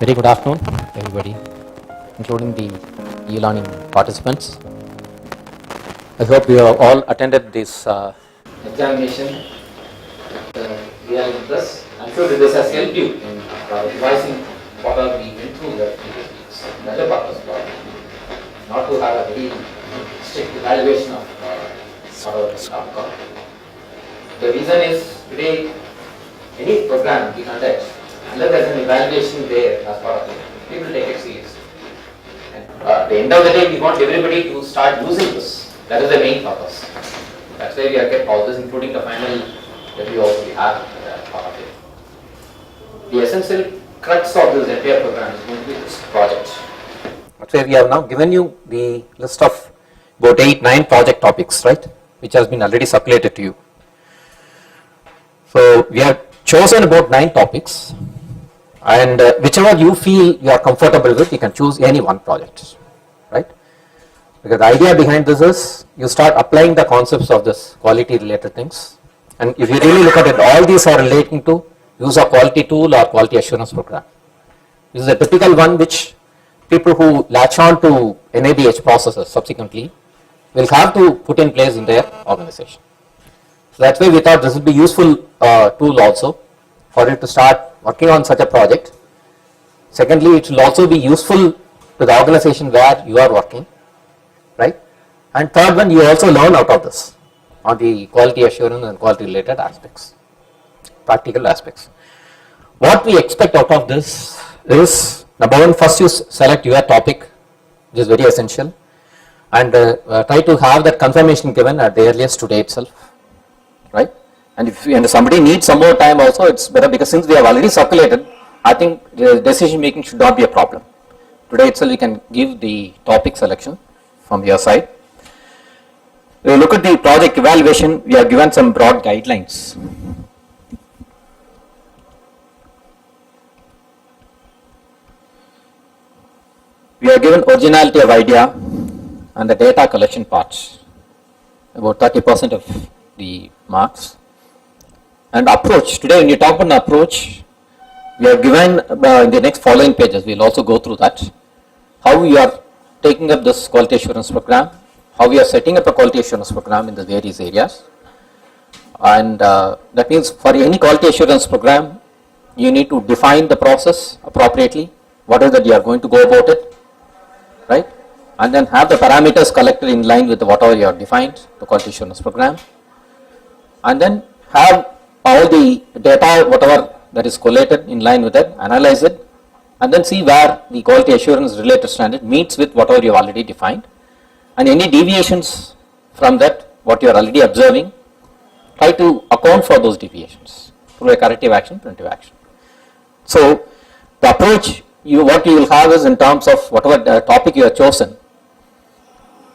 Very good afternoon, everybody, including the e-learning participants. I hope you have all attended this examination we are in this. I'm sure that this has helped you in revising what are we went through the previous weeks. That's the purpose of it. Not to have a very strict evaluation of whatever is taught. The reason is today any program we conduct, unless there is an evaluation there as part of it, people take it seriously. And at the end of the day, we want everybody to start using this. That is the main purpose. That's why we have kept all this, including the final that we also have as part of it. The essential crux of this entire program is going to be this project. That's why we have now given you the list of about 8-9 project topics, right, which has been already circulated to you. So we have chosen about 9 topics, and whichever you feel you are comfortable with, you can choose any one project, right? Because the idea behind this is you start applying the concepts of this quality related things, and if you really look at it, all these are relating to use of quality tool or quality assurance program. This is a typical one which people who latch on to NABH processes subsequently will have to put in place in their organization. So that's why we thought this would be useful tool also for you to start working on such a project. Secondly, it will also be useful to the organization where you are working, right? And third one, you also learn out of this on the quality assurance and quality related aspects, practical aspects. What we expect out of this is, number one, first you select your topic, which is very essential, and try to have that confirmation given at the earliest today itself, right? And if somebody needs some more time also, it's better, because since we have already circulated, I think the decision making should not be a problem. Today itself we can give the topic selection from your side. We look at the project evaluation, we have given some broad guidelines. We have given originality of idea and the data collection parts, about 30% of the marks. And approach, today when you talk about an approach, we have given in the next following pages, we will also go through that, how we are taking up this quality assurance program, how we are setting up a quality assurance program in the various areas. And that means for any quality assurance program, you need to define the process appropriately, what is that you are going to go about it, right? And then have the parameters collected in line with whatever you have defined, the quality assurance program. And then have all the data, whatever that is collated in line with it, analyze it, and then see where the quality assurance related standard meets with whatever you have already defined, and any deviations from that, what you are already observing, try to account for those deviations through a corrective action, preventive action. So the approach, what you will have is in terms of whatever topic you have chosen,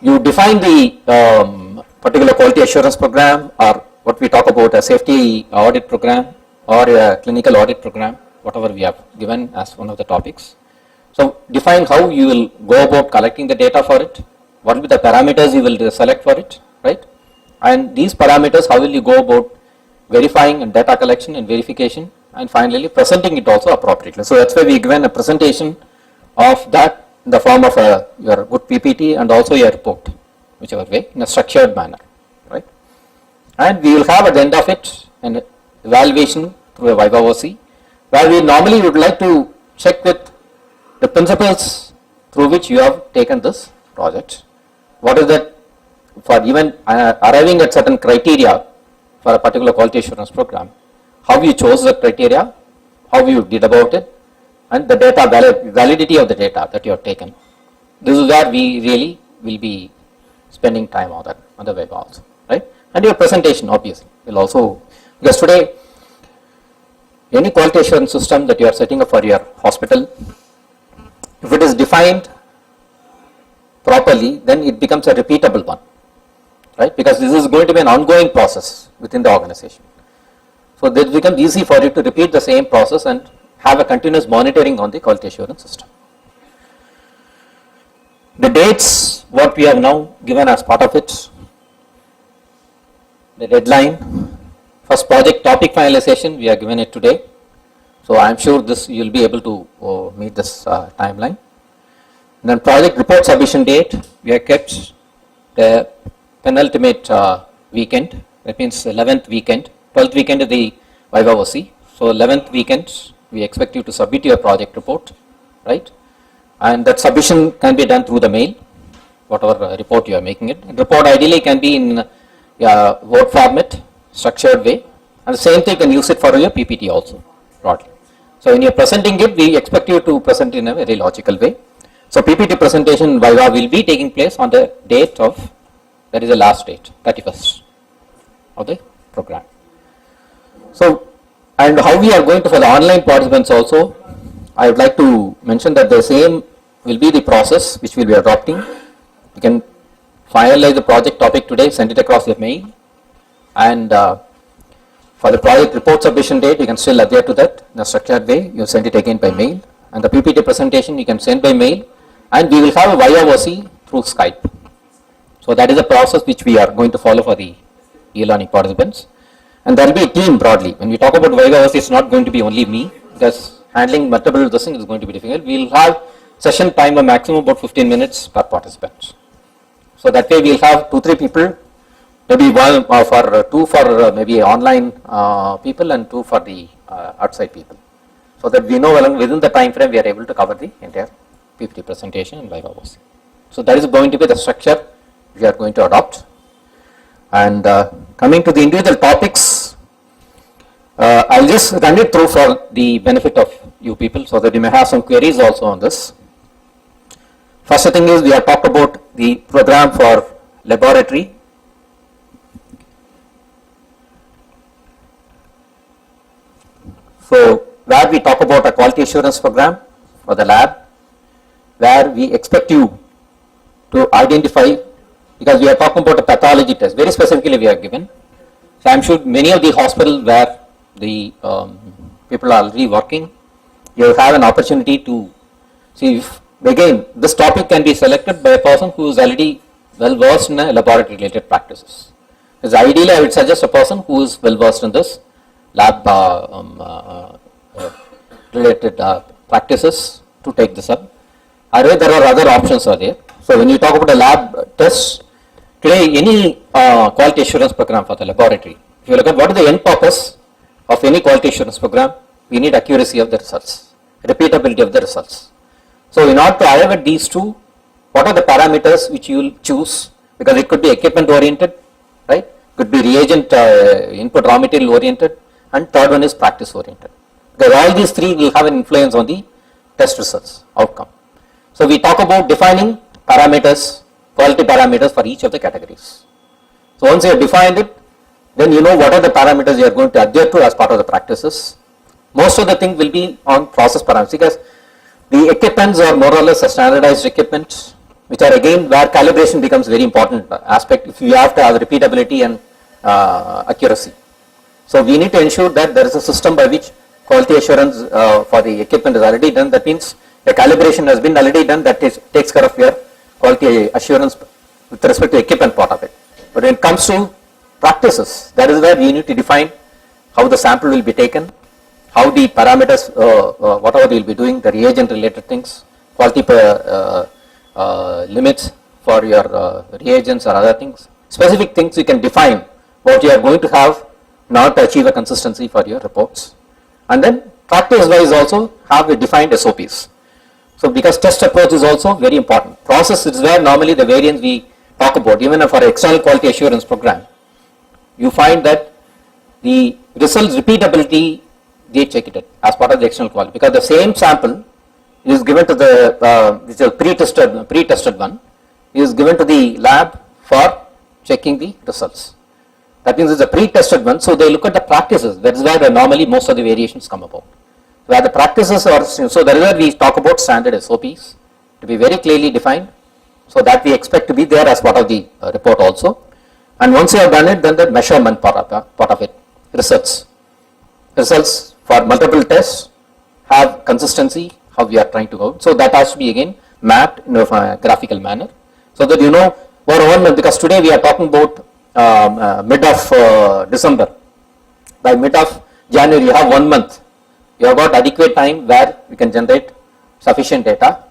you define the particular quality assurance program, or what we talk about a safety audit program or a clinical audit program, whatever we have given as one of the topics. So define how you will go about collecting the data for it, what will be the parameters you will select for it, right? And these parameters, how will you go about verifying and data collection and verification, and finally presenting it also appropriately. So that's why we given a presentation of that in the form of your good PPT and also your report, whichever way, in a structured manner, right? And we will have at the end of it an evaluation through a Viva OC, where we normally would like to check with the principles through which you have taken this project. What is that for even arriving at certain criteria for a particular quality assurance program, how you chose the criteria, how you did about it, and the data validity of the data that you have taken. This is where we really will be spending time on that on the web also, right? And your presentation obviously will also, because today any quality assurance system that you are setting up for your hospital, if it is defined properly, then it becomes a repeatable one, right? Because this is going to be an ongoing process within the organization. So that becomes easy for you to repeat the same process and have a continuous monitoring on the quality assurance system. The dates, what we have now given as part of it, the deadline, first project topic finalization, we are given it today. So I'm sure this you'll be able to meet this timeline. And then project report submission date, we have kept the penultimate weekend, that means 11th weekend. 12th weekend is the Viva OC. So 11th weekend, we expect you to submit your project report, right? And that submission can be done through the mail, whatever report you are making it. And report ideally can be in Word format, structured way, and the same thing you can use it for your PPT also, broadly. So when you are presenting it, we expect you to present in a very logical way. So PPT presentation Viva will be taking place on the date of, that is the last date, 31st of the program. So, and how we are going to, for the online participants also, I would like to mention that the same will be the process which we will be adopting. You can finalize the project topic today, send it across the mail, and for the project report submission date, you can still adhere to that in a structured way. You send it again by mail, and the PPT presentation you can send by mail, and we will have a Viva OC through Skype. So that is the process which we are going to follow for the e-learning participants. And there will be a team broadly. When we talk about Viva OC, it's not going to be only me, because handling multiple this thing is going to be difficult. We will have session time of maximum about 15 minutes per participant. So that way we will have 2-3 people, maybe one for two for maybe online people and 2 for the outside people. So that we know within the time frame we are able to cover the entire PPT presentation in Viva OC. So that is going to be the structure we are going to adopt. And coming to the individual topics, I'll just run it through for the benefit of you people, so that you may have some queries also on this. First thing is, we have talked about the program for laboratory. So where we talk about a quality assurance program for the lab, where we expect you to identify, because we are talking about a pathology test, very specifically we are given. So I'm sure many of the hospitals where the people are already working, you will have an opportunity to see if, again, this topic can be selected by a person who is already well versed in laboratory related practices. Because ideally I would suggest a person who is well versed in this lab related practices to take this up. Otherwise there are other options are there. So when you talk about a lab test, today any quality assurance program for the laboratory, if you look at what is the end purpose of any quality assurance program, we need accuracy of the results, repeatability of the results. So in order to arrive at these two, what are the parameters which you will choose? Because it could be equipment oriented, right? Could be reagent input raw material oriented, and third one is practice oriented. Because all these three will have an influence on the test results outcome. So we talk about defining parameters, quality parameters for each of the categories. So once you have defined it, then you know what are the parameters you are going to adhere to as part of the practices. Most of the thing will be on process parameters, because the equipments are more or less a standardized equipment, which are again where calibration becomes very important aspect if you have to have repeatability and accuracy. So we need to ensure that there is a system by which quality assurance for the equipment is already done. That means the calibration has been already done, that takes care of your quality assurance with respect to equipment part of it. But when it comes to practices, that is where we need to define how the sample will be taken, how the parameters, whatever we will be doing, the reagent related things, quality limits for your reagents or other things, specific things you can define what you are going to have in order to achieve a consistency for your reports. And then practice wise also have a defined SOPs. So because test approach is also very important. Process is where normally the variance we talk about, even for external quality assurance program, you find that the results repeatability, they check it as part of the external quality, because the same sample is given to the which is pre-tested one is given to the lab for checking the results. That means it's a pre-tested one, so they look at the practices. That is where normally most of the variations come about. Where the practices are, so that is where we talk about standard SOPs to be very clearly defined, so that we expect to be there as part of the report also. And once you have done it, then the measurement part of it, results for multiple tests have consistency, how we are trying to go. So that has to be again mapped in a graphical manner, so that you know over 1 month, because today we are talking about mid of December. By mid of January you have 1 month you have got adequate time where you can generate sufficient data.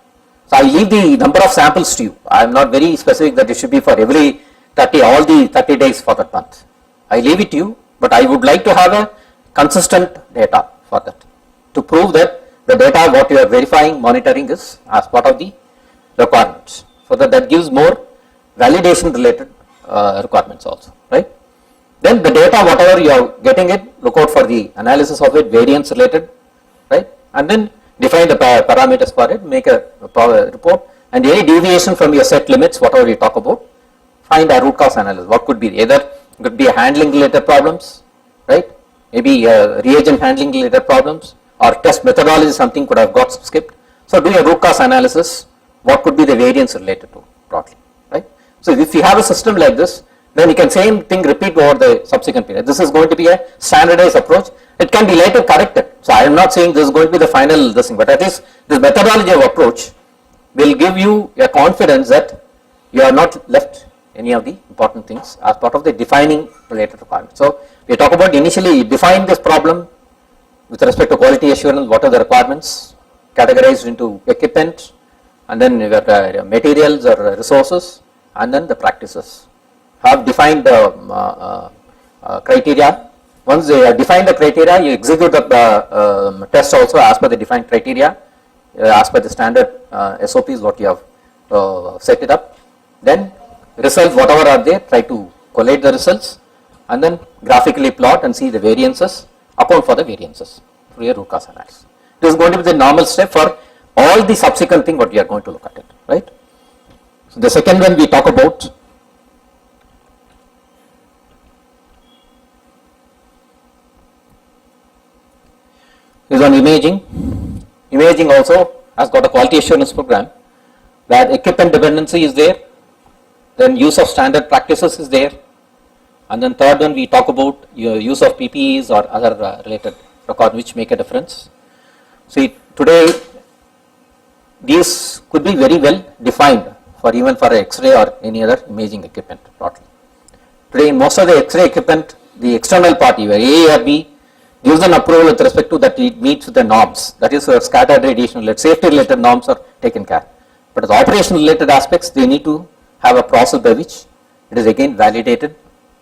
So I leave the number of samples to you. I am not very specific that it should be for every 30, all the 30 days for that month. I leave it to you, but I would like to have a consistent data for that to prove that the data what you are verifying, monitoring is as part of the requirements. So that gives more validation related requirements also, right? Then the data whatever you are getting it, look out for the analysis of it, variance related, right? And then define the parameters for it, make a report, and any deviation from your set limits, whatever you talk about, find a root cause analysis. What could be either could be a handling related problems, right? Maybe reagent handling related problems, or test methodology something could have got skipped. So do a root cause analysis. What could be the variance related to broadly, right? So if you have a system like this, then you can same thing repeat over the subsequent period. This is going to be a standardized approach. It can be later corrected. So I am not saying this is going to be the final this thing, but at least this methodology of approach will give you a confidence that you are not left any of the important things as part of the defining related requirements. So we talk about initially define this problem with respect to quality assurance, what are the requirements, categorized into equipment, and then your materials or resources, and then the practices. Have defined the criteria. Once they have defined the criteria, you execute the test also as per the defined criteria, as per the standard SOPs what you have set it up. Then results whatever are there, try to collate the results, and then graphically plot and see the variances, account for the variances through your root cause analysis. This is going to be the normal step for all the subsequent thing what we are going to look at it, right? So the second one we talk about is on imaging. Imaging also has got a quality assurance program where equipment dependency is there, then use of standard practices is there, and then third one we talk about your use of PPEs or other related records which make a difference. See, today these could be very well defined for even for X-ray or any other imaging equipment broadly. Today in most of the X-ray equipment, the external party where A or B gives an approval with respect to that it meets the norms, that is scattered radiation related, safety related norms are taken care. But as operation related aspects, they need to have a process by which it is again validated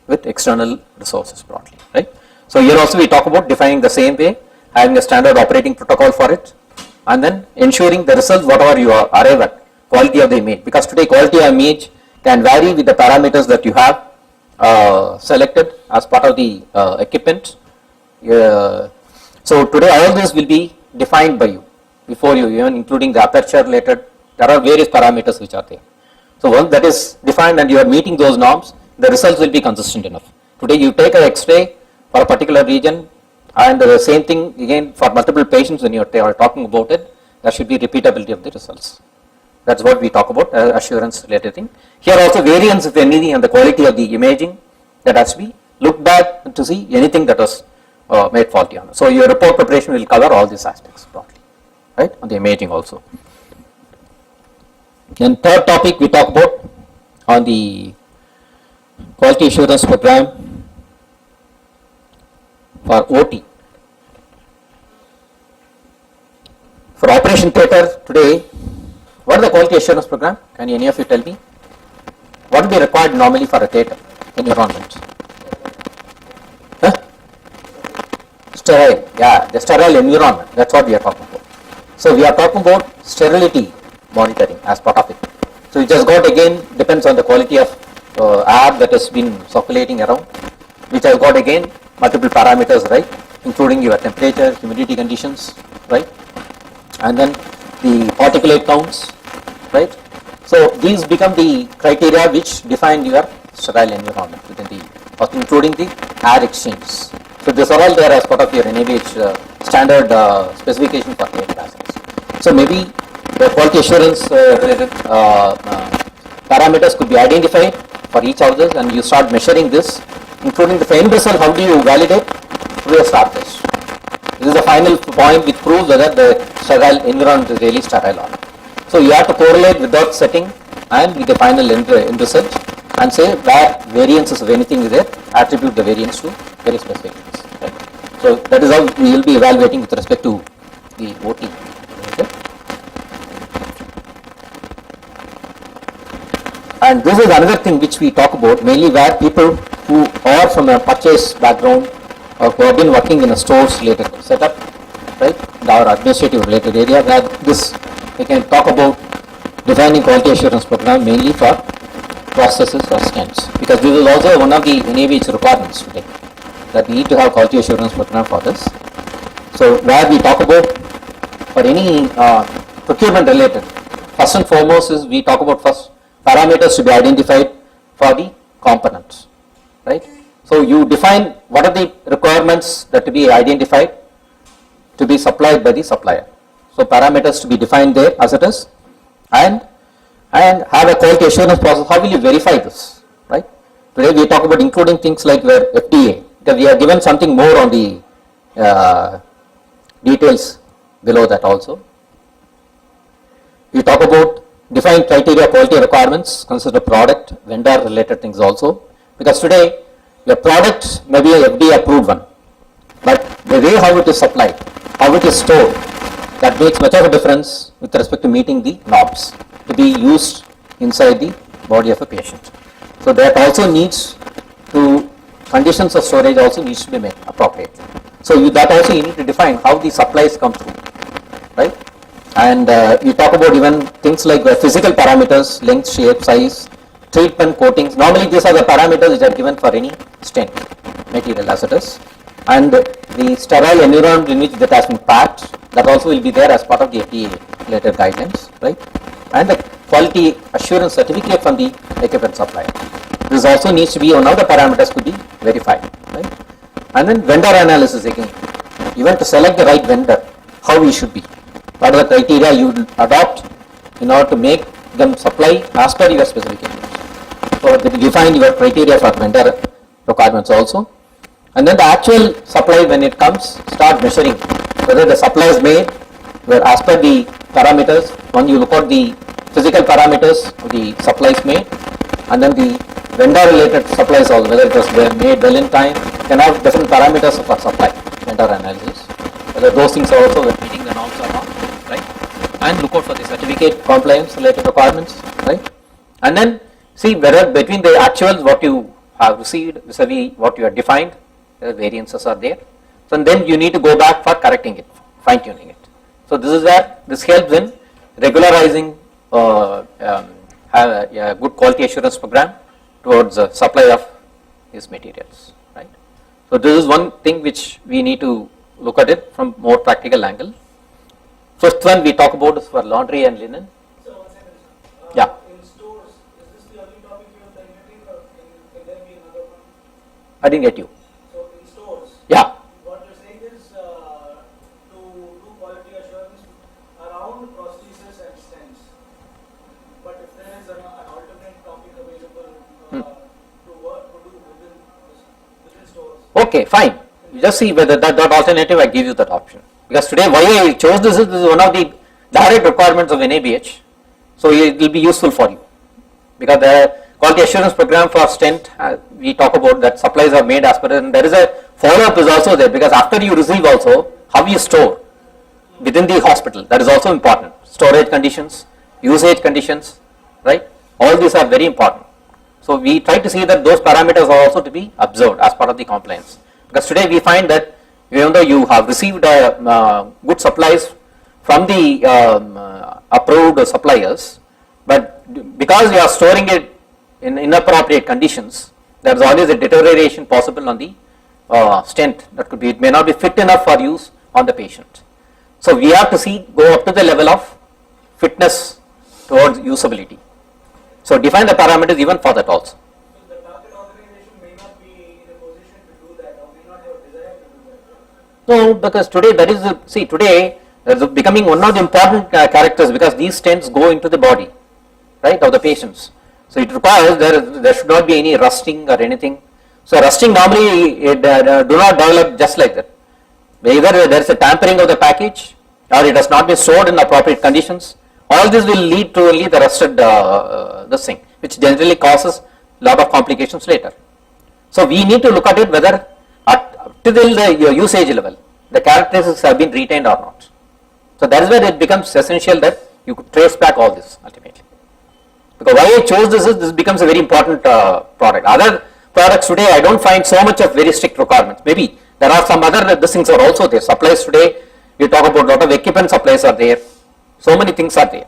with external resources broadly, right? So here also we talk about defining the same way, having a standard operating protocol for it, and then ensuring the results whatever you arrive at, quality of the image, because today quality of image can vary with the parameters that you have selected as part of the equipment. So today all this will be defined by you before you, even including the aperture related, there are various parameters which are there. So once that is defined and you are meeting those norms, the results will be consistent enough. Today you take an X-ray for a particular region and the same thing again for multiple patients when you are talking about it, there should be repeatability of the results. That's what we talk about, assurance related thing. Here also variance if anything and the quality of the imaging that has to be looked back to see anything that was made faulty on. So your report preparation will cover all these aspects broadly, right, on the imaging also. Then third topic we talk about on the quality assurance program for OT. For operation theatre today, what is the quality assurance program? Can any of you tell me? What will be required normally for a theatre environment? Huh? Sterile, yeah, the sterile environment, that's what we are talking about. So we are talking about sterility monitoring as part of it. So it just got again depends on the quality of air that has been circulating around, which has got again multiple parameters, right, including your temperature, humidity conditions, right, and then the particulate counts, right. So these become the criteria which define your sterile environment within the, including the air exchange. So these are all there as part of your NABH standard specification for air gases. So maybe the quality assurance related parameters could be identified for each of this, and you start measuring this, including the end result. How do you validate? Through a star test. This is the final point which proves whether the sterile environment is really sterile or not. So you have to correlate with that setting and with the final end result and say where variances of anything is there, attribute the variance to very specific things. Right? So that is how we will be evaluating with respect to the OT. Okay. And this is another thing which we talk about, mainly where people who are from a purchase background or who have been working in a stores related setup, right, or administrative related area, where this we can talk about defining quality assurance program mainly for processes or stents, because this is also one of the NABH requirements today, that we need to have quality assurance program for this. So where we talk about for any procurement related, first and foremost is we talk about first parameters to be identified for the components, right? So you define what are the requirements that to be identified to be supplied by the supplier. So parameters to be defined there as it is, and have a quality assurance process. How will you verify this, right? Today we talk about including things like where FDA, because we have given something more on the details below that also. We talk about defined criteria, quality requirements, consider product, vendor related things also, because today your product may be a FDA approved one, but the way how it is supplied, how it is stored, that makes much of a difference with respect to meeting the norms to be used inside the body of a patient. So that also needs to, conditions of storage also needs to be made appropriate. So that also you need to define how the supplies come through, right? And we talk about even things like physical parameters, length, shape, size, treatment, coatings. Normally these are the parameters which are given for any stent material as it is. And the sterile environment in which that has been packed, that also will be there as part of the FDA related guidelines, right? And the quality assurance certificate from the equipment supplier. This also needs to be one of the parameters to be verified, right? And then vendor analysis again, even to select the right vendor, how we should be. What are the criteria you will adopt in order to make them supply as per your specifications. So define your criteria for vendor requirements also. And then the actual supply, when it comes, start measuring whether the supply is made where as per the parameters. When you look at the physical parameters of the supplies made, and then the vendor related supplies also, whether it was made well in time, can have different parameters for supply, vendor analysis, whether those things are also meeting the norms or not, right? And look out for the certificate compliance related requirements, right? And then see whether between the actuals what you have received vis-a-vis what you have defined, variances are there. So and then you need to go back for correcting it, fine tuning it. So this is where this helps in regularizing have a good quality assurance program towards supply of these materials, right? So this is one thing which we need to look at it from more practical angle. First one we talk about is for laundry and linen. So one second. Yeah. In stores, is this the only topic you are targeting, or can there be another one? I didn't get you. So in stores, Yeah. what you're saying is to do quality assurance around prosthesis and stents. But if there is an alternate topic available to work to do within stores. Okay, fine. You just see whether that alternative, I give you that option. Because today why I chose this is one of the direct requirements of NABH. So it will be useful for you. Because the quality assurance program for stent, we talk about that supplies are made as per, and there is a follow-up is also there, because after you receive also, how you store within the hospital, that is also important. Storage conditions, usage conditions, right? All these are very important. So we try to see that those parameters are also to be observed as part of the compliance. Because today we find that even though you have received good supplies from the approved suppliers, but because you are storing it in inappropriate conditions, there is always a deterioration possible on the stent. That could be, it may not be fit enough for use on the patient. So we have to see, go up to the level of fitness towards usability. So define the parameters even for that also. So the target organization may not be in a position to do that, or may not have a desire to do that. No, because today that is today that is becoming one of the important characters, because these stents go into the body, right, of the patients. So it requires there should not be any rusting or anything. So rusting normally do not develop just like that. Either there is a tampering of the package, or it has not been stored in appropriate conditions. All this will lead to only the rusted this thing, which generally causes a lot of complications later. So we need to look at it whether till your usage level, the characteristics have been retained or not. So that is where it becomes essential that you could trace back all this ultimately. Because why I chose this becomes a very important product. Other products today, I don't find so much of very strict requirements. Maybe there are some other these things are also there. Supplies today, you talk about a lot of equipment supplies are there. So many things are there.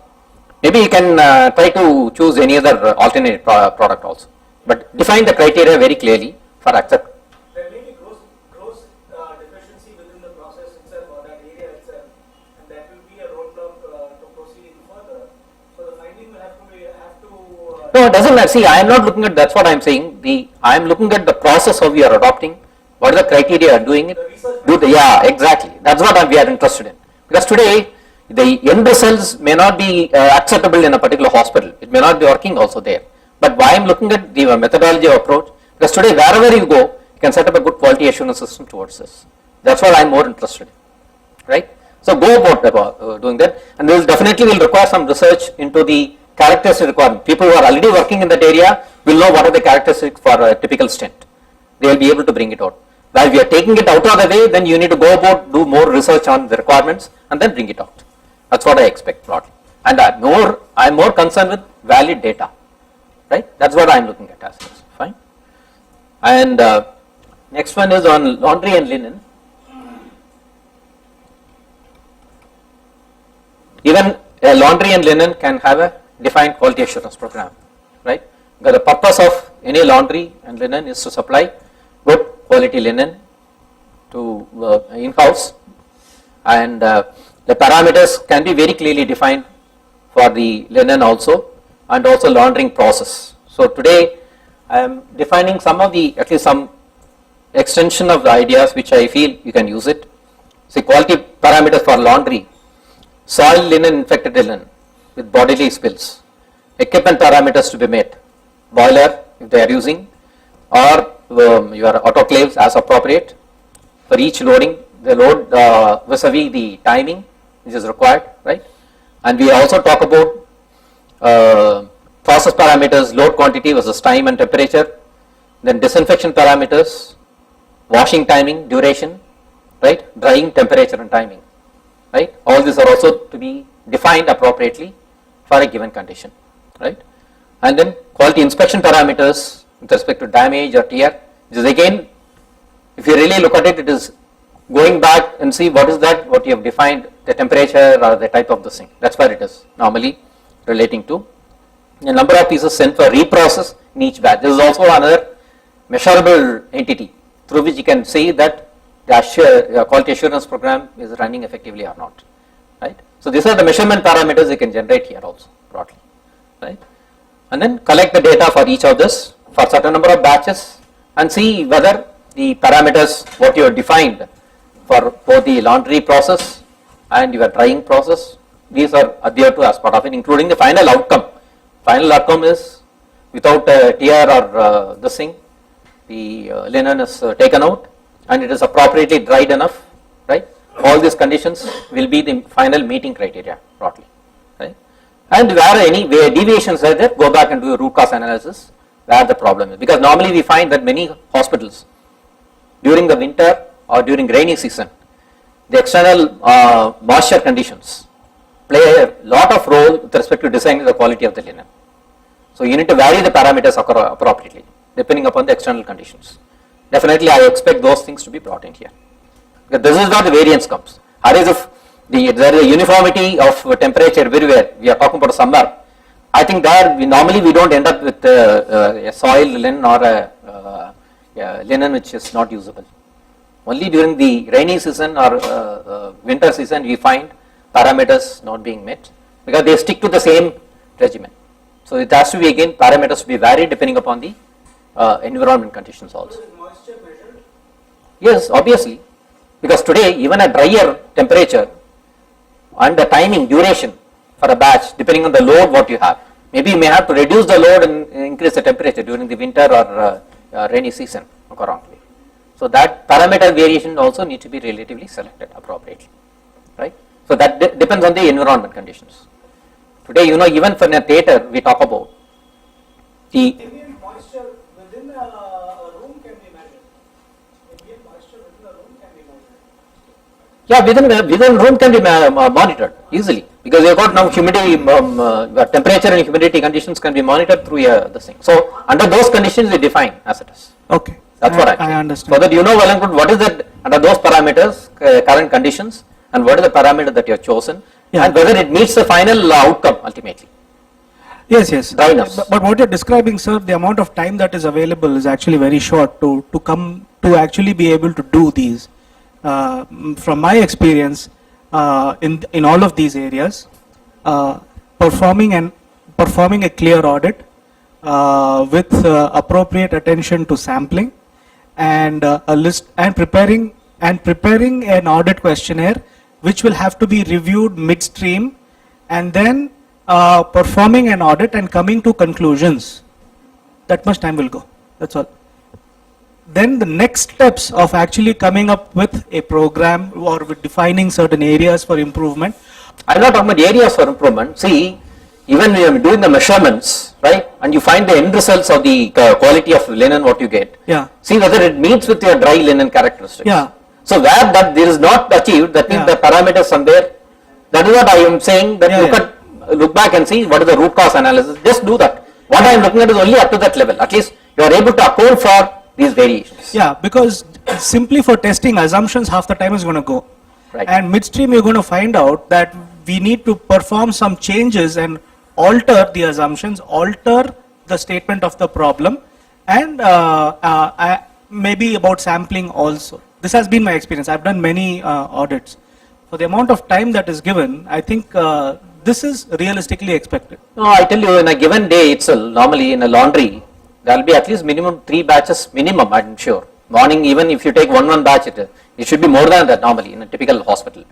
Maybe you can try to choose any other alternate product also. But define the criteria very clearly for accept. There may be gross deficiency within the process itself or that area itself, and that will be a roadblock to proceeding further. So the finding will have to. No, it doesn't matter. See, I am not looking at that's what I am saying. I am looking at the process how we are adopting. What are the criteria you are doing it? Yeah, exactly. That's what we are interested in. Because today the end results may not be acceptable in a particular hospital. It may not be working also there. But why I am looking at the methodology of approach, because today wherever you go, you can set up a good quality assurance system towards this. That's what I am more interested in, right? So go about doing that, and this definitely will require some research into the characteristic requirement. People who are already working in that area will know what are the characteristics for a typical stent. They will be able to bring it out. While we are taking it out of the way, then you need to go about, do more research on the requirements and then bring it out. That's what I expect broadly. And I am more concerned with valid data, right? That's what I am looking at as well. Fine. And next one is on laundry and linen. Even laundry and linen can have a defined quality assurance program, right? Because the purpose of any laundry and linen is to supply good quality linen to in-house, and the parameters can be very clearly defined for the linen also, and also laundering process. So today I am defining some of the, at least some extension of the ideas which I feel you can use it. See, quality parameters for laundry: soil linen, infected linen with bodily spills. Equipment parameters to be met: boiler if they are using, or your autoclaves as appropriate for each loading, the load vis-a-vis the timing which is required, right? And we also talk about process parameters: load quantity versus time and temperature, then disinfection parameters, washing timing, duration, right? Drying temperature and timing, right? All these are also to be defined appropriately for a given condition, right? And then quality inspection parameters with respect to damage or tear, which is again, if you really look at it, it is going back and see what is that, what you have defined, the temperature or the type of the thing. That's where it is normally relating to. The number of pieces sent for reprocess in each batch. This is also another measurable entity through which you can see that the quality assurance program is running effectively or not, right? So these are the measurement parameters you can generate here also broadly, right? And then collect the data for each of this for certain number of batches and see whether the parameters what you have defined for both the laundry process and your drying process, these are adhered to as part of it, including the final outcome. Final outcome is without tear or this thing, the linen is taken out and it is appropriately dried enough, right? All these conditions will be the final meeting criteria broadly, right? And where any deviations are there, go back and do a root cause analysis where the problem is. Because normally we find that many hospitals during the winter or during rainy season, the external moisture conditions play a lot of role with respect to designing the quality of the linen. So you need to vary the parameters appropriately depending upon the external conditions. Definitely I expect those things to be brought in here. Because this is where the variance comes. Otherwise if there is a uniformity of temperature everywhere, we are talking about summer, I think there normally we don't end up with a soil linen or a linen which is not usable. Only during the rainy season or winter season we find parameters not being met because they stick to the same regimen. So it has to be again parameters to be varied depending upon the environment conditions also. Is moisture measured? Yes, obviously, because today even a drier temperature and the timing duration for a batch depending on the load what you have. Maybe you may have to reduce the load and increase the temperature during the winter or rainy season accordingly. So that parameter variation also need to be relatively selected appropriately, right? So that depends on the environment conditions. Today, even for a theater we talk about the Ambient moisture within a room can be measured. Ambient moisture within a Yeah, within room can be monitored easily, because you've got now humidity, temperature and humidity conditions can be monitored through this thing. So under those conditions we define as it is. Okay. That's what I understand. So that you know well and good what is that under those parameters, current conditions, and what is the parameter that you have chosen, Yeah. and whether it meets the final outcome ultimately. Yes. Dryness. But what you're describing, sir, the amount of time that is available is actually very short to come to actually be able to do these. From my experience, in all of these areas, performing a clear audit with appropriate attention to sampling and a list and preparing an audit questionnaire, which will have to be reviewed midstream, and then performing an audit and coming to conclusions. That much time will go. That's all. Then the next steps of actually coming up with a program or with defining certain areas for improvement. I'm not talking about areas for improvement. See, even when you're doing the measurements, right, and you find the end results of the quality of linen what you get. Yeah. See whether it meets with your dry linen characteristics. Yeah. So where that there is not achieved, that means Yeah. the parameters somewhere. That is what I am saying. That look back and see what is the root cause analysis. Just do that. What I am looking at is only up to that level. At least you are able to account for these variations. Yeah, because simply for testing assumptions, half the time is going to go. Right. And midstream, you're going to find out that we need to perform some changes and alter the assumptions, alter the statement of the problem, and maybe about sampling also. This has been my experience. I've done many audits. For the amount of time that is given, I think this is realistically expected. No, I tell you, in a given day itself, normally in a laundry, there will be at least minimum 3 batches minimum, I'm sure. Morning, even if you take one batch, it should be more than that normally in a typical hospital.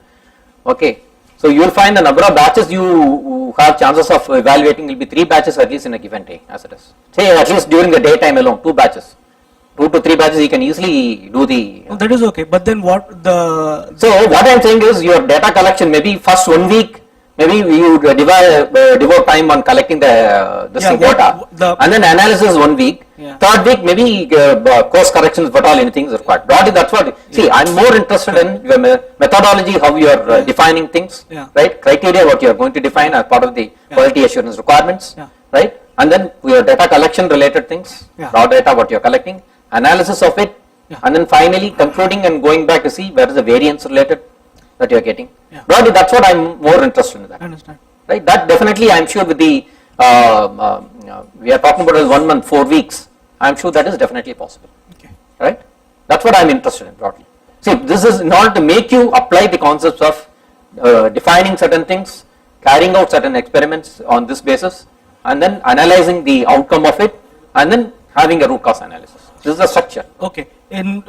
Okay. So you will find the number of batches you have chances of evaluating will be 3 batches at least in a given day as it is. Say at least during the daytime alone, 2 batches. 2 to 3 batches you can easily do the... Oh, that is okay, but then what the... So what I am saying is your data collection, maybe first 1 week, maybe you devote time on collecting the data, and then analysis 1 week. Yeah. 3rd week maybe course corrections, if at all anything is required. Broadly, that's what. See, I'm more interested in your methodology, how you are defining things, right? Criteria, what you are going to define as part of the quality assurance requirements, right? And then your data collection related things, raw data, what you are collecting, analysis of it, and then finally concluding and going back to see where is the variance related that you are getting. Broadly, that's what I'm more interested in that. I understand. Right, that definitely I'm sure with the, we are talking about as 1 month, 4 weeks, I'm sure that is definitely possible. Okay. Right, that's what I'm interested in broadly. See, this is in order to make you apply the concepts of defining certain things, carrying out certain experiments on this basis, and then analyzing the outcome of it, and then having a root cause analysis. This is the structure. Okay. In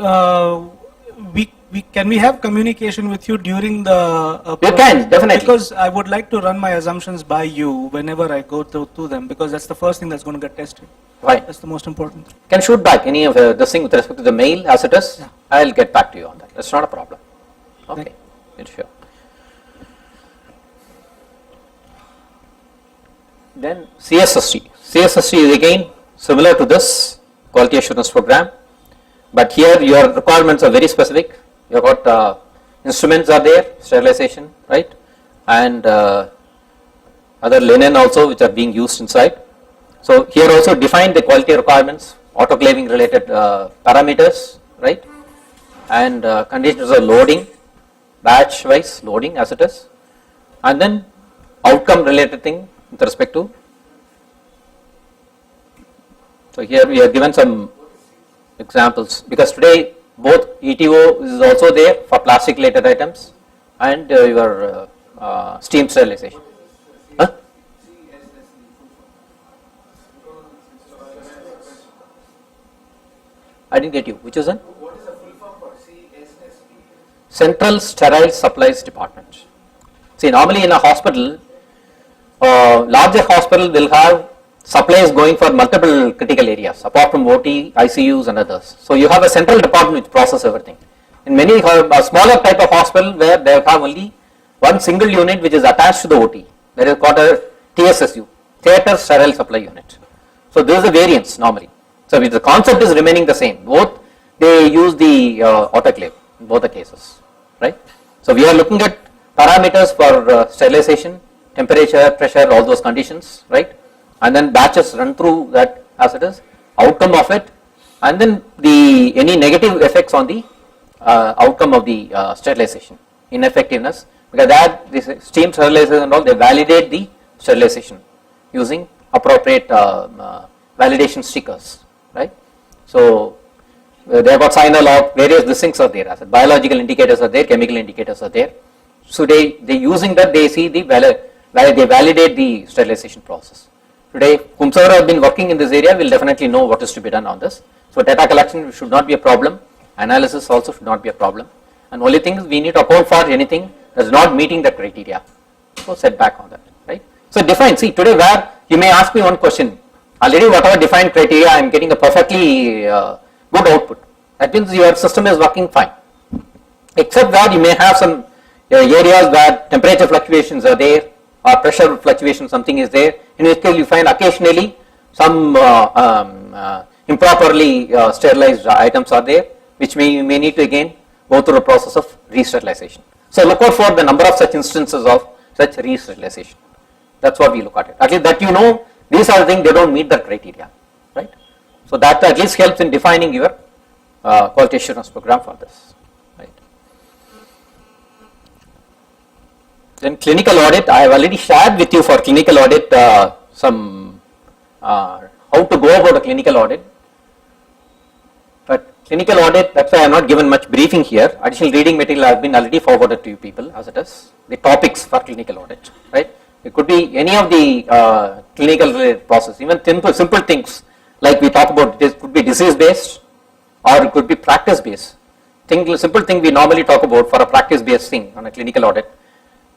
can we have communication with you during the You can, definitely. Because I would like to run my assumptions by you whenever I go to them, because that's the first thing that's going to get tested. Right. That's the most important. Can shoot back any of this thing with respect to the mail as it is. I'll get back to you on that. That's not a problem. Okay, sure. Then CSST. CSST is again similar to this quality assurance program, but here your requirements are very specific. You have got instruments are there, sterilization, right, and other linen also which are being used inside. So here also define the quality requirements, autoclaving related parameters, right, and conditions of loading, batch wise loading as it is, and then outcome related thing with respect to. So here we have given some examples, because today both ETO is also there for plastic related items and your steam sterilization. Huh? I didn't get you. Which is one? What is the full form for CSSP? Central Sterile Supplies Department. See, normally in a hospital, larger hospital will have supplies going for multiple critical areas apart from OT, ICUs and others. So you have a central department which processes everything. In many a smaller type of hospital where they have only one single unit which is attached to the OT, there is called a TSSU, Theatre Sterile Supply Unit. So this is the variance normally. So the concept is remaining the same. Both they use the autoclave in both the cases, right? So we are looking at parameters for sterilization, temperature, pressure, all those conditions, right? And then batches run through that as it is, outcome of it, and then the any negative effects on the outcome of the sterilization, ineffectiveness, because that this steam sterilizers and all, they validate the sterilization using appropriate validation stickers, right? So they have got signal log, various these things are there, as biological indicators are there, chemical indicators are there. So they using that, they see the they validate the sterilization process. Today, whomsoever have been working in this area will definitely know what is to be done on this. So data collection should not be a problem, analysis also should not be a problem, and only thing is we need to account for anything that is not meeting the criteria. So set back on that, right? So define, see today where you may ask me one question, already whatever defined criteria I am getting a perfectly good output. That means your system is working fine. Except that you may have some areas where temperature fluctuations are there or pressure fluctuation something is there, in which case you find occasionally some improperly sterilized items are there, which you may need to again go through a process of re-sterilization. So look out for the number of such instances of such re-sterilization. That's what we look at it. At least that you know these are the things they don't meet the criteria, right? So that at least helps in defining your quality assurance program for this, right? Then clinical audit, I have already shared with you for clinical audit some how to go about a clinical audit. But clinical audit, that's why I have not given much briefing here. Additional reading material has been already forwarded to you people as it is. The topics for clinical audit, right? It could be any of the clinical related process, even simple things like we talk about. This could be disease based or it could be practice based. Simple thing we normally talk about for a practice based thing on a clinical audit.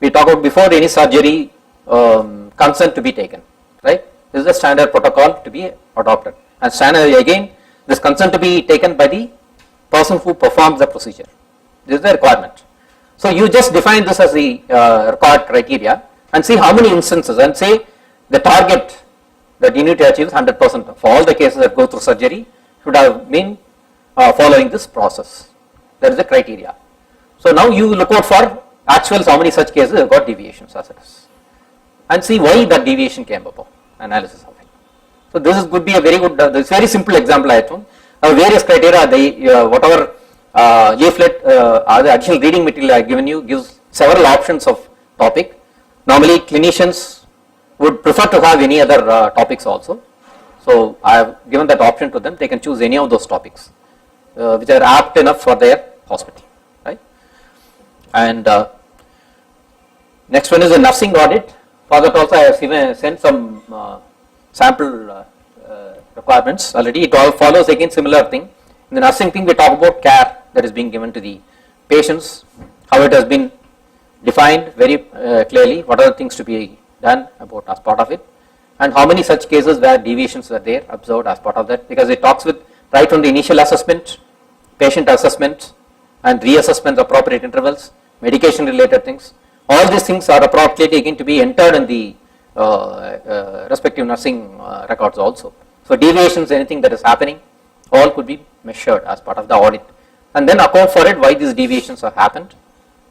We talk about before any surgery consent to be taken, right? This is the standard protocol to be adopted, and standard again this consent to be taken by the person who performs the procedure. This is the requirement. So you just define this as the required criteria and see how many instances, and say the target that you need to achieve is 100% for all the cases that go through surgery should have been following this process. That is the criteria. So now you look out for actuals, how many such cases have got deviations as it is, and see why that deviation came about, analysis of it. So this is could be a very good, this very simple example I have shown. Various criteria, the whatever leaflet or the additional reading material I have given you gives several options of topic. Normally clinicians would prefer to have any other topics also. So I have given that option to them, they can choose any of those topics which are apt enough for their hospital, right? And next one is a nursing audit. For that also I have sent some sample requirements already. It all follows again similar thing. In the nursing thing we talk about care that is being given to the patients, how it has been defined very clearly, what are the things to be done about as part of it, and how many such cases where deviations were there observed as part of that, because it talks with right from the initial assessment, patient assessment and reassessment of appropriate intervals, medication related things. All these things are appropriately again to be entered in the respective nursing records also. So deviations, anything that is happening, all could be measured as part of the audit, and then account for it why these deviations have happened,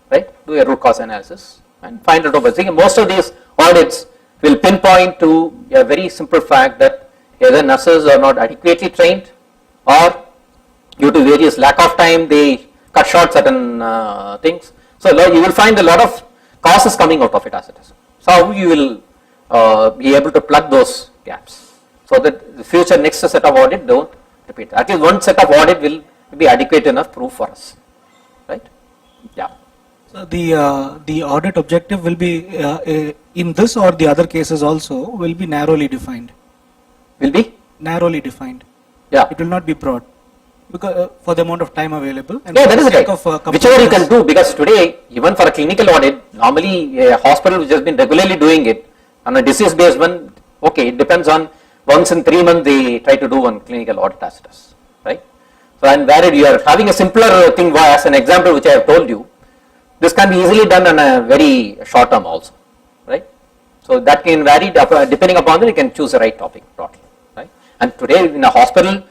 right? Do a root cause analysis and find out over. Most of these audits will pinpoint to a very simple fact that either nurses are not adequately trained, or due to various lack of time they cut short certain things. So you will find a lot of causes coming out of it as it is. So how you will be able to plug those gaps so that the future next set of audit don't repeat. At least one set of audit will be adequate enough proof for us, right? Yeah. So the audit objective will be in this or the other cases also will be narrowly defined. Will be narrowly defined. Yeah. It will not be broad, because for the amount of time available. And yeah, for that is the sake right. of, whichever you can do, because today even for a clinical audit, normally a hospital which has been regularly doing it on a disease based one, okay, it depends on once in 3 months they try to do one clinical audit as it is, right? So and where you are having a simpler thing, as an example which I have told you, this can be easily done on a very short term also, right? So that can vary depending upon that you can choose the right topic broadly, right? And today in a hospital,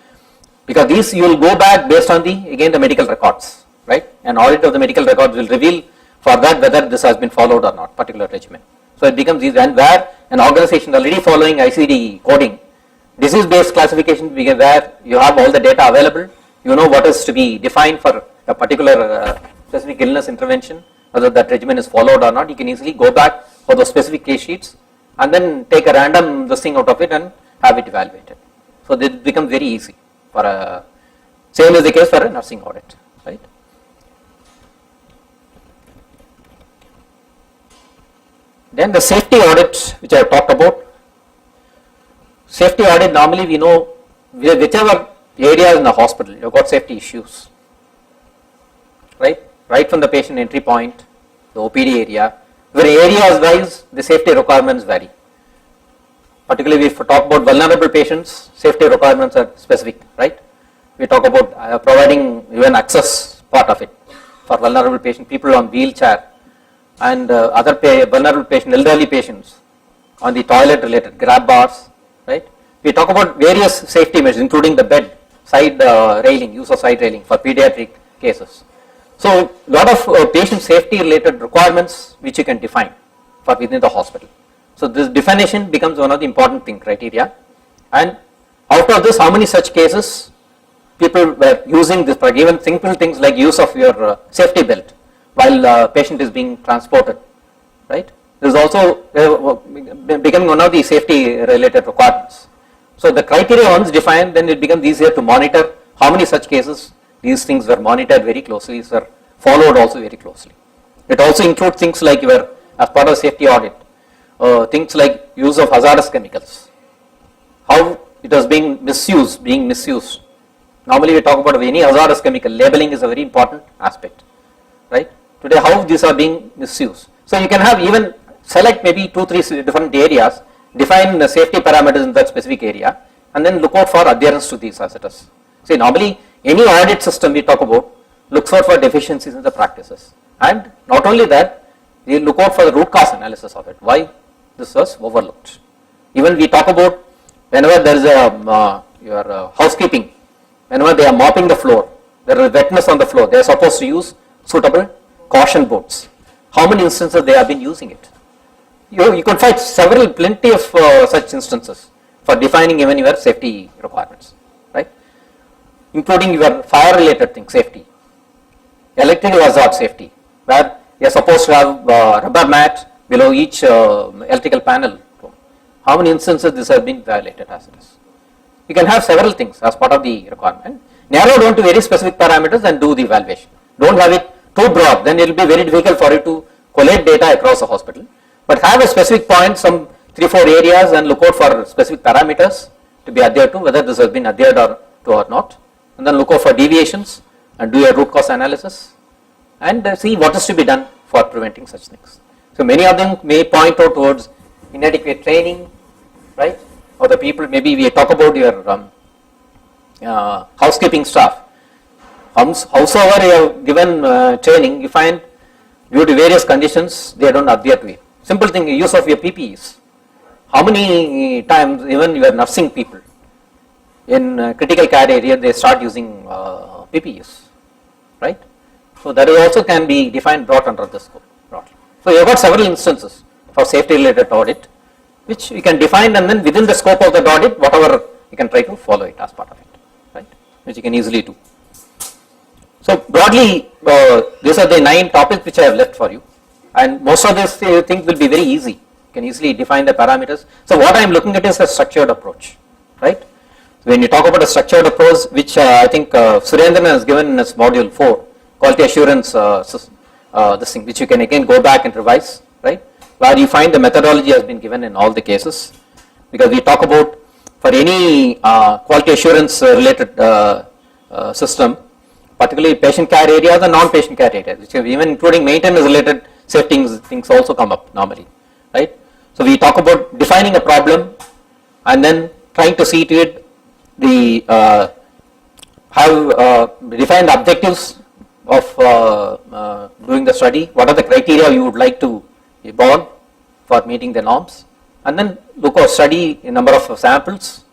because these you will go back based on the again the medical records, right? An audit of the medical records will reveal for that whether this has been followed or not, particular regimen. So it becomes easy, and where an organization already following ICD coding, disease based classification where you have all the data available, you know what is to be defined for a particular specific illness intervention, whether that regimen is followed or not, you can easily go back for those specific case sheets and then take a random this thing out of it and have it evaluated. So this becomes very easy for a, same is the case for a nursing audit, right? Then the safety audit, which I have talked about. Safety audit, normally we know whichever areas in the hospital you have got safety issues, right? Right from the patient entry point, the OPD area, where areas wise the safety requirements vary. Particularly if we talk about vulnerable patients, safety requirements are specific, right? We talk about providing even access part of it for vulnerable patient, people on wheelchair, and other vulnerable patient, elderly patients on the toilet related grab bars, right? We talk about various safety measures including the bed, side railing, use of side railing for pediatric cases. So lot of patient safety related requirements which you can define for within the hospital. So this definition becomes one of the important thing criteria, and out of this how many such cases people were using this, for even simple things like use of your safety belt while patient is being transported, right? This is also becoming one of the safety related requirements. So the criteria once defined, then it becomes easier to monitor how many such cases these things were monitored very closely, were followed also very closely. It also includes things like your, as part of safety audit, things like use of hazardous chemicals, how it was being misused. Normally we talk about any hazardous chemical, labeling is a very important aspect, right? Today how these are being misused. So you can have even select maybe 2-3 different areas, define the safety parameters in that specific area, and then look out for adherence to these as it is. See, normally any audit system we talk about looks out for deficiencies in the practices, and not only that, we look out for the root cause analysis of it, why this was overlooked. Even we talk about whenever there is a housekeeping, whenever they are mopping the floor, there is wetness on the floor, they are supposed to use suitable caution boards. How many instances they have been using it? You could find plenty of such instances for defining even your safety requirements, right? Including your fire related things, safety, electrical hazard safety, where you are supposed to have rubber mat below each electrical panel. How many instances this has been violated as it is? You can have several things as part of the requirement. Narrow down to very specific parameters and do the evaluation. Don't have it too broad, then it will be very difficult for you to collate data across the hospital. But have a specific point, some 3-4 areas, and look out for specific parameters to be adhered to, whether this has been adhered to or not, and then look out for deviations and do a root cause analysis and see what is to be done for preventing such things. So many of them may point out towards inadequate training, right? Or the people, maybe we talk about your housekeeping staff. Howsoever you have given training, you find due to various conditions they don't adhere to it. Simple thing, use of your PPEs. How many times even your nursing people in critical care area they start using PPEs, right? So that also can be defined, brought under the scope broadly. So you have got several instances for safety related audit, which you can define, and then within the scope of the audit, whatever you can try to follow it as part of it, right? Which you can easily do. So broadly, these are the 9 topics which I have left for you, and most of these things will be very easy. You can easily define the parameters. So what I am looking at is a structured approach, right? When you talk about a structured approach, which I think Surendran has given in his module 4, quality assurance, this thing, which you can again go back and revise, right? Where you find the methodology has been given in all the cases, because we talk about for any quality assurance related system, particularly patient care areas and non-patient care areas, which even including maintenance related safety things also come up normally, right? So we talk about defining a problem and then trying to see to it the define the objectives of doing the study, what are the criteria you would like to evolve for meeting the norms, and then look or study a number of samples,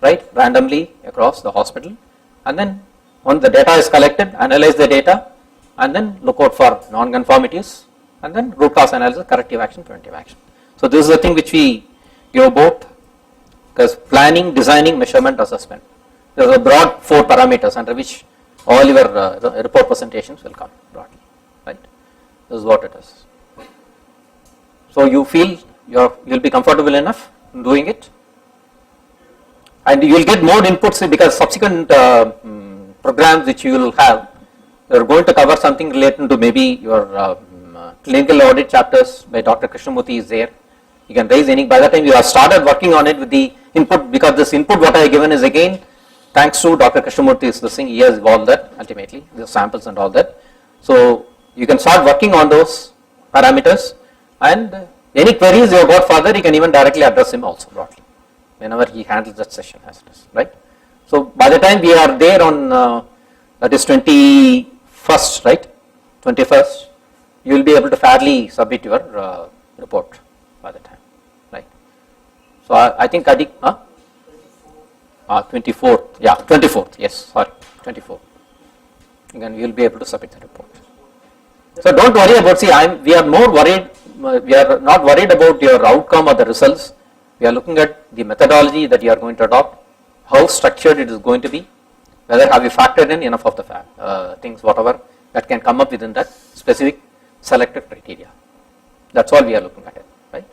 right, randomly across the hospital, and then once the data is collected, analyze the data, and then look out for non-conformities, and then root cause analysis, corrective action, preventive action. So this is the thing which we give both, because planning, designing, measurement, assessment. There are a broad 4 parameters under which all your report presentations will come broadly, right? This is what it is. So you feel you'll be comfortable enough in doing it, and you will get more inputs because subsequent programs which you will have, you are going to cover something related to maybe your clinical audit chapters by Dr. Krishnamurthy is there. You can raise any, by the time you have started working on it with the input, because this input what I have given is again thanks to Dr. Krishnamurthy is the thing, he has evolved that ultimately, the samples and all that. So you can start working on those parameters, and any queries you have got further, you can even directly address him also broadly, whenever he handles that session as it is, right? So by the time we are there on, that is 21st, right? 21st, you will be able to fairly submit your report by the time, right? So I think 24th, yeah, 24th, yes, sorry, 24th. Again, we will be able to submit the report. So don't worry about, see, we are more worried, we are not worried about your outcome or the results. We are looking at the methodology that you are going to adopt, how structured it is going to be, whether have you factored in enough of the things, whatever that can come up within that specific selected criteria. That's all we are looking at it, right?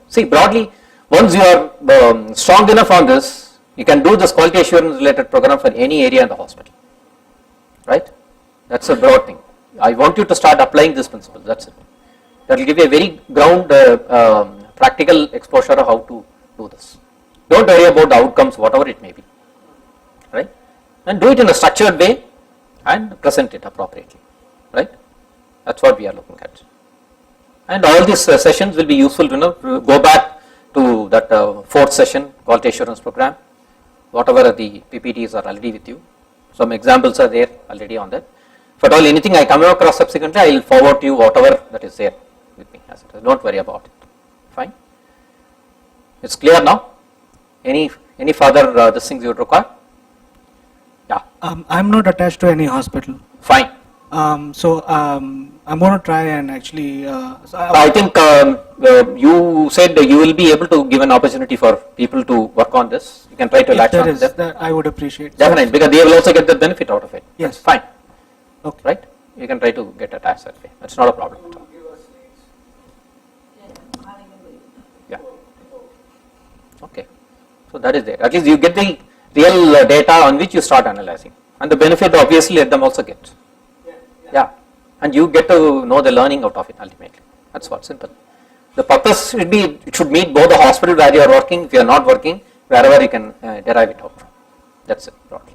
See, broadly, once you are strong enough on this, you can do this quality assurance related program for any area in the hospital, right? That's a broad thing. I want you to start applying this principle, that's it. That will give you a very ground practical exposure of how to do this. Don't worry about the outcomes, whatever it may be, right? And do it in a structured way and present it appropriately, right? That's what we are looking at. And all these sessions will be useful to go back to that 4th session, quality assurance program, whatever the PPTs are already with you. Some examples are there already on that. If at all anything I come across subsequently, I will forward to you whatever that is there with me as it is. Don't worry about it. Fine. It's clear now? Any further these things you would require? Yeah. I'm not attached to any hospital. Fine. I'm going to try and actually. I think you said you will be able to give an opportunity for people to work on this. You can try to latch on to that. That I would appreciate. Definitely, because they will also get the benefit out of it. Yes. That's fine. Okay. Right? You can try to get attached that way. That's not a problem at all. Yeah. Okay. So that is there. At least you get the real data on which you start analyzing. And the benefit obviously let them also get. Yeah. And you get to know the learning out of it ultimately. That's what, simple. The purpose should be, it should meet both the hospital where you are working, if you are not working, wherever you can derive it out from. That's it, broadly.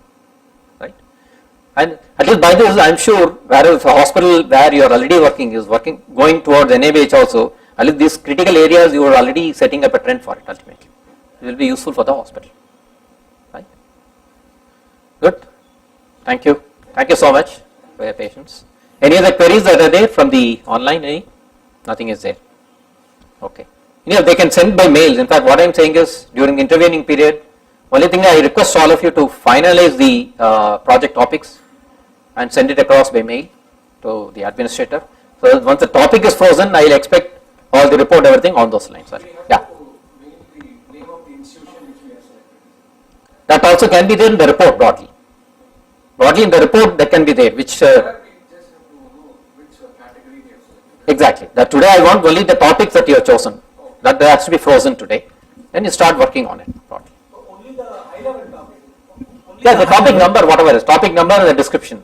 Right? And at least by this, I am sure, whereas the hospital where you are already working is working, going towards NABH also, at least these critical areas you are already setting up a trend for it ultimately. It will be useful for the hospital. Right? Good. Thank you. Thank you so much for your patience. Any other queries that are there from the online? Any? Nothing is there. Okay. They can send by mails. In fact, what I am saying is during the intervening period, only thing I request all of you to finalize the project topics and send it across by mail to the administrator. So once the topic is frozen, I will expect all the report, everything on those lines. Yeah. The name of the institution which we have selected. That also can be there in the report broadly. Broadly in the report that can be there, which We just have to know which category we have selected. exactly. That today I want only the topics that you have chosen. That has to be frozen today. Then you start working on it broadly. So only the high level topic. Only Yeah, the topic number, whatever is topic number and the description.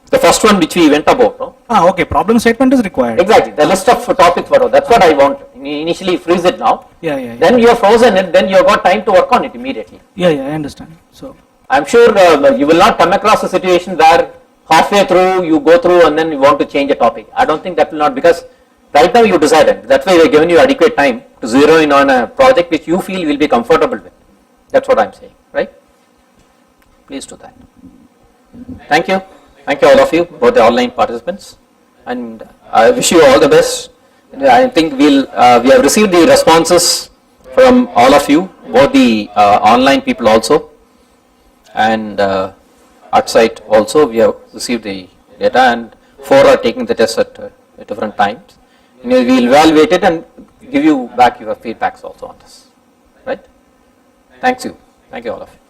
The first one which we went about. No? Okay. Problem statement is required. Exactly. The list of topics, whatever. That's what I want. Initially freeze it now. Yeah. Then you have frozen it. Then you have got time to work on it immediately. Yeah. I understand. So. I'm sure you will not come across a situation where halfway through you go through and then you want to change a topic. I don't think that will not, because right now you decided. That's why we have given you adequate time to zero in on a project which you feel will be comfortable with. That's what I'm saying, right? Please do that. Thank you. Thank you all of you, both the online participants, and I wish you all the best. I think we have received the responses from all of you, both the online people also, and outside also we have received the data, and 4 are taking the test at different times. We will evaluate it and give you back your feedbacks also on this, right? Thank you all of you.